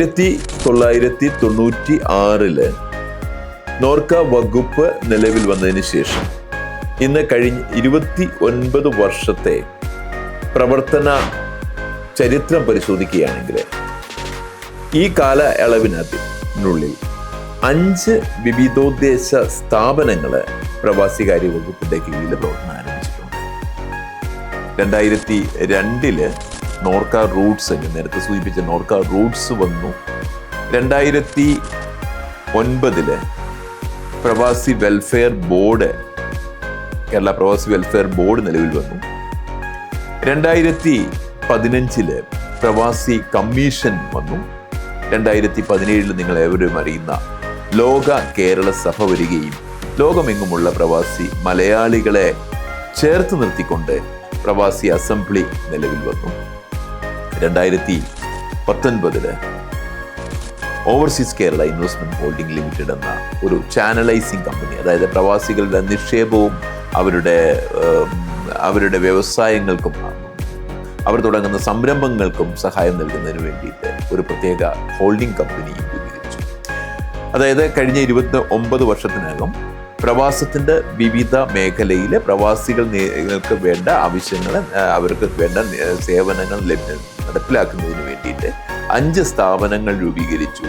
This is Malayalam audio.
1996 നോർക്ക വകുപ്പ് നിലവിൽ വന്നതിന് ശേഷം ഇന്ന് കഴിഞ്ഞ 29 വർഷത്തെ പ്രവർത്തന ചരിത്രം പരിശോധിക്കുകയാണെങ്കിൽ ഈ കാലയളവിനുള്ളിൽ 5 വിവിധോദ്ദേശ സ്ഥാപനങ്ങൾ പ്രവാസികാര്യ വകുപ്പിന്റെ കീഴിൽ പ്രവർത്തനം ആരംഭിച്ചിട്ടുണ്ട്. 2002 നോർക്ക റൂട്ട്സ്, നേരത്തെ സൂചിപ്പിച്ച നോർക്ക റൂട്ട്സ് വന്നു. 2009 പ്രവാസി വെൽഫെയർ ബോർഡ്, കേരള പ്രവാസി വെൽഫെയർ ബോർഡ് നിലവിൽ വന്നു. 2015 പ്രവാസി കമ്മീഷൻ വന്നു. 2017 നിങ്ങൾ ഏവരും അറിയുന്ന ലോക കേരള സഭ വരികയും ലോകമെങ്ങുമുള്ള പ്രവാസി മലയാളികളെ ചേർത്ത് നിർത്തിക്കൊണ്ട് പ്രവാസി അസംബ്ലി നിലവിൽ വന്നു. 2019 overseas Kerala investment holding limited എന്ന ഒരു ചാനലൈസിംഗ് കമ്പനി, അതായത് പ്രവാസികളുടെ നിക്ഷേപവും അവരുടെ വ്യവസായങ്ങൾക്കും അവർ തുടങ്ങുന്ന സംരംഭങ്ങൾക്കും സഹായം നൽകുന്നതിന് വേണ്ടിയിട്ട് ഒരു പ്രത്യേക ഹോൾഡിംഗ് കമ്പനി രൂപീകരിച്ചു. അതായത് കഴിഞ്ഞ 29 വർഷത്തിനകം പ്രവാസത്തിൻ്റെ വിവിധ മേഖലയിലെ പ്രവാസികൾക്ക് വേണ്ട ആവശ്യങ്ങൾ, അവർക്ക് വേണ്ട സേവനങ്ങൾ നടപ്പിലാക്കുന്നതിന് വേണ്ടിയിട്ട് 5 സ്ഥാപനങ്ങൾ രൂപീകരിച്ചു.